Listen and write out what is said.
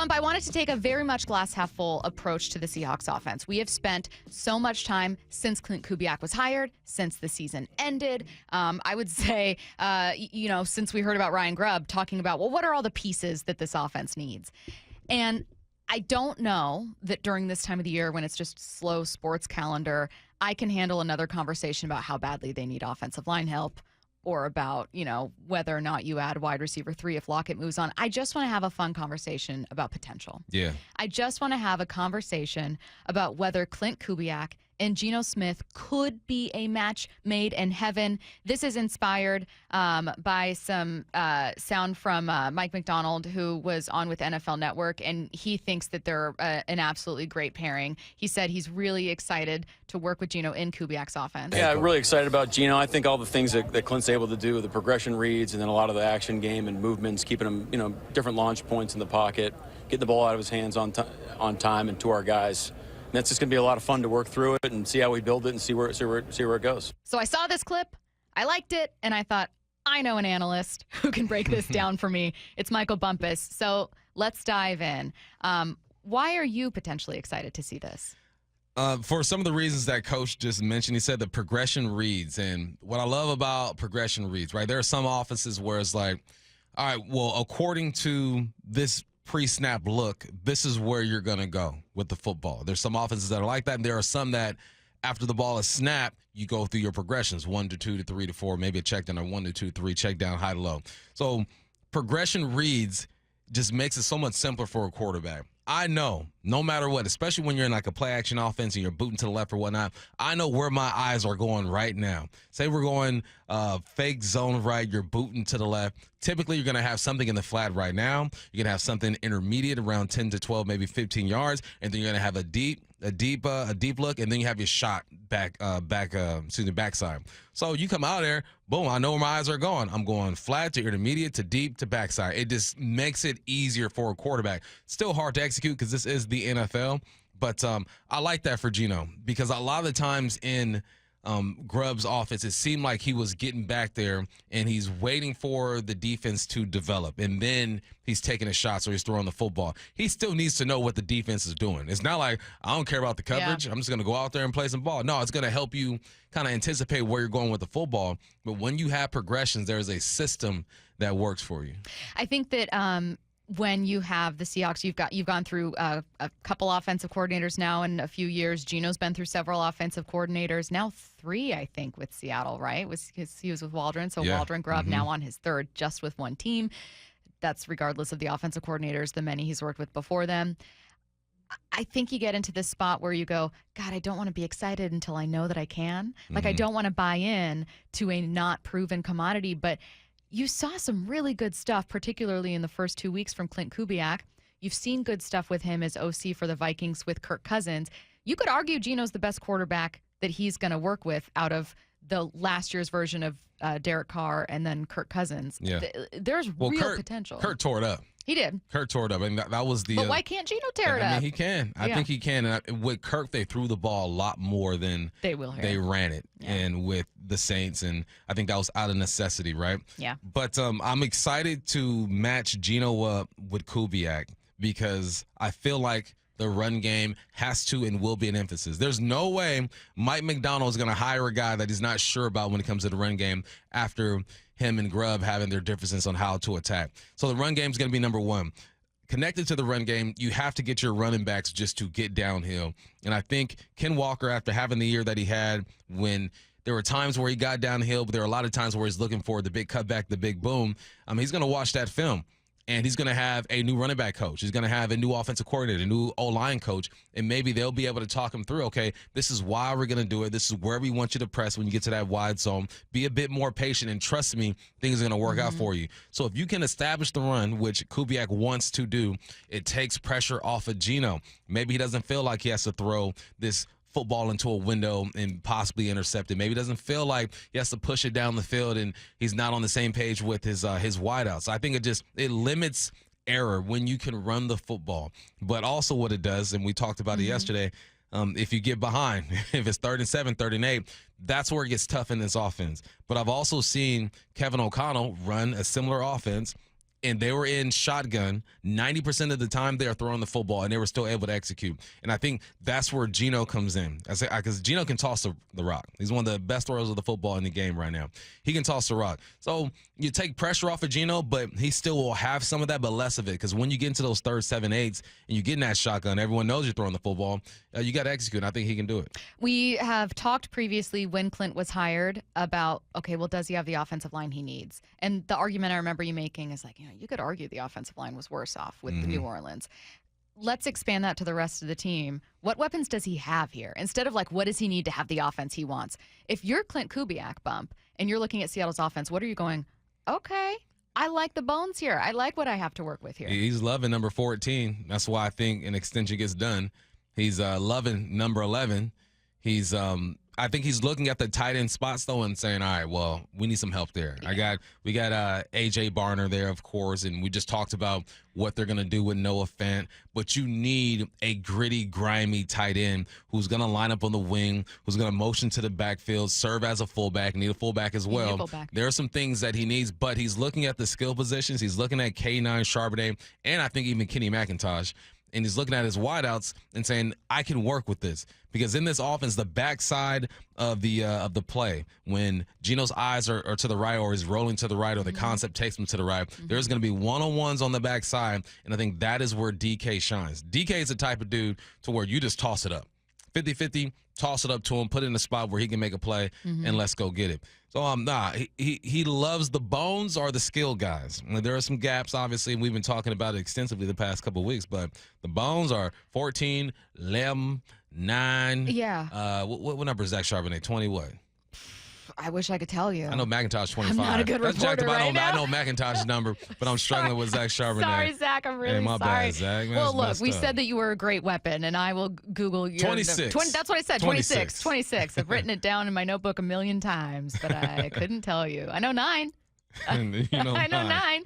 Bump, I wanted to take a very much glass half full approach to the Seahawks offense. We have spent so much time since Klint Kubiak was hired, since the season ended. I would say, since we heard about Ryan Grubb talking about, well, what are all the pieces that this offense needs? And I don't know that during this time of the year when it's just slow sports calendar, I can handle another conversation about how badly they need offensive line help, or about, whether or not you add wide receiver 3 if Lockett moves on. I just want to have a fun conversation about potential. Yeah. I just want to have a conversation about whether Klint Kubiak and Geno Smith could be a match made in heaven. This is inspired by some sound from Mike McDonald, who was on with NFL Network, and he thinks that they're an absolutely great pairing. He said he's really excited to work with Geno in Kubiak's offense. Yeah, really excited about Geno. I think all the things that Klint's able to do, the progression reads, and then a lot of the action game and movements, keeping him, different launch points in the pocket, getting the ball out of his hands on time and to our guys. And that's just going to be a lot of fun to work through it and see how we build it and see where it goes. So I saw this clip, I liked it, and I thought, I know an analyst who can break this down for me. It's Michael Bumpus. So let's dive in. Why are you potentially excited to see this? For some of the reasons that Coach just mentioned. He said the progression reads. And what I love about progression reads, right, there are some offenses where it's like, all right, well, according to this pre-snap look, this is where you're going to go with the football. There's some offenses that are like that, and there are some that after the ball is snapped, you go through your progressions, 1 to 2 to 3 to 4, maybe a check down, or 1 to 2, 3, check down, high to low. So progression reads just makes it so much simpler for a quarterback. I know, no matter what, especially when you're in like a play-action offense and you're booting to the left or whatnot, I know where my eyes are going right now. Say we're going fake zone right, you're booting to the left. Typically, you're going to have something in the flat right now. You're going to have something intermediate around 10 to 12, maybe 15 yards, and then you're going to have a deep look, and then you have your shot backside. So you come out there, boom, I know where my eyes are going. I'm going flat to intermediate to deep to backside. It just makes it easier for a quarterback. Still hard to execute because this is the NFL, but I like that for Geno because a lot of the times in Grubb's offense, it seemed like he was getting back there and he's waiting for the defense to develop, and then he's taking a shot, so he's throwing the football. He still needs to know what the defense is doing. It's not like, I don't care about the coverage. Yeah. I'm just going to go out there and play some ball. No, it's going to help you kind of anticipate where you're going with the football. But when you have progressions, there's a system that works for you. I think that when you have the Seahawks, you've gone through a couple offensive coordinators now in a few years. Geno's been through several offensive coordinators, now 3, I think, with Seattle, right? He was with Waldron, so yeah. Waldron Grubb now on his 3rd, just with one team. That's regardless of the offensive coordinators, the many he's worked with before them. I think you get into this spot where you go, God, I don't want to be excited until I know that I can. Like, I don't want to buy in to a not proven commodity, but you saw some really good stuff, particularly in the first 2 weeks from Klint Kubiak. You've seen good stuff with him as OC for the Vikings with Kirk Cousins. You could argue Geno's the best quarterback that he's going to work with out of the last year's version of Derek Carr and then Kirk Cousins. Yeah. There's real potential. Kurt tore it up. He did. Kurt tore it up. And that was the. But why can't Geno tear it up? I mean, he can. I think he can. And with Kirk, they threw the ball a lot more than they ran it. Yeah. And with the Saints, and I think that was out of necessity, right? Yeah. But I'm excited to match Geno up with Kubiak because I feel like the run game has to and will be an emphasis. There's no way Mike McDonald is going to hire a guy that he's not sure about when it comes to the run game after him and Grubb having their differences on how to attack. So the run game is going to be number 1. Connected to the run game, you have to get your running backs just to get downhill. And I think Ken Walker, after having the year that he had when there were times where he got downhill, but there are a lot of times where he's looking for the big cutback, the big boom, he's going to watch that film. And he's going to have a new running back coach. He's going to have a new offensive coordinator, a new O-line coach, and maybe they'll be able to talk him through, okay, this is why we're going to do it. This is where we want you to press when you get to that wide zone. Be a bit more patient, and trust me, things are going to work out for you. So if you can establish the run, which Kubiak wants to do, it takes pressure off of Geno. Maybe he doesn't feel like he has to throw this football into a window and possibly intercept it. Maybe he doesn't feel like he has to push it down the field and he's not on the same page with his wideouts. So I think it limits error when you can run the football. But also what it does, and we talked about it yesterday, if you get behind, if it's 3rd and 7, 3rd and 8, that's where it gets tough in this offense. But I've also seen Kevin O'Connell run a similar offense and they were in shotgun. 90% of the time, they are throwing the football, and they were still able to execute. And I think that's where Geno comes in. Because Geno can toss the rock. He's one of the best throwers of the football in the game right now. He can toss the rock. So you take pressure off of Geno, but he still will have some of that, but less of it. Because when you get into those third 7/8s and you get in that shotgun, everyone knows you're throwing the football. You got to execute, and I think he can do it. We have talked previously when Klint was hired about, okay, well, does he have the offensive line he needs? And the argument I remember you making is like, you could argue the offensive line was worse off with the New Orleans. Let's expand that to the rest of the team. What weapons does he have here? Instead of like, what does he need to have the offense he wants? If you're Klint Kubiak, Bump, and you're looking at Seattle's offense, what are you going, okay, I like the bones here. I like what I have to work with here. He's loving number 14. That's why I think an extension gets done. He's loving number 11. I think he's looking at the tight end spots though and saying, all right, well, we need some help there. Yeah. We got AJ Barner there, of course, and we just talked about what they're gonna do with Noah Fant. But you need a gritty, grimy tight end who's gonna line up on the wing, who's gonna motion to the backfield, serve as a fullback. Need a fullback as well. Fullback. There are some things that he needs, but he's looking at the skill positions. He's looking at K9 Charbonnet, and I think even Kenny McIntosh. And he's looking at his wideouts and saying, I can work with this. Because in this offense, the backside of the play, when Geno's eyes are to the right or he's rolling to the right or the concept takes him to the right, there's going to be one-on-ones on the backside. And I think that is where DK shines. DK is the type of dude to where you just toss it up. 50-50, toss it up to him, put it in a spot where he can make a play, and let's go get it. So, he loves the bones or the skill guys. There are some gaps, obviously, and we've been talking about it extensively the past couple of weeks, but the bones are 14, 11, 9. Yeah. What number is Zach Charbonnet? 20 what? I wish I could tell you. I know McIntosh 25. I'm not a good reporter right now. I know McIntosh's number, but I'm struggling with Zach Charbonnet. Sorry, Zach. I'm really my sorry. Bad, Zach. Man, well, look, we said that you were a great weapon, and I will Google your 26. That's what I said. 26. I've written it down in my notebook a million times, but I couldn't tell you. I know 9. You know I know 9.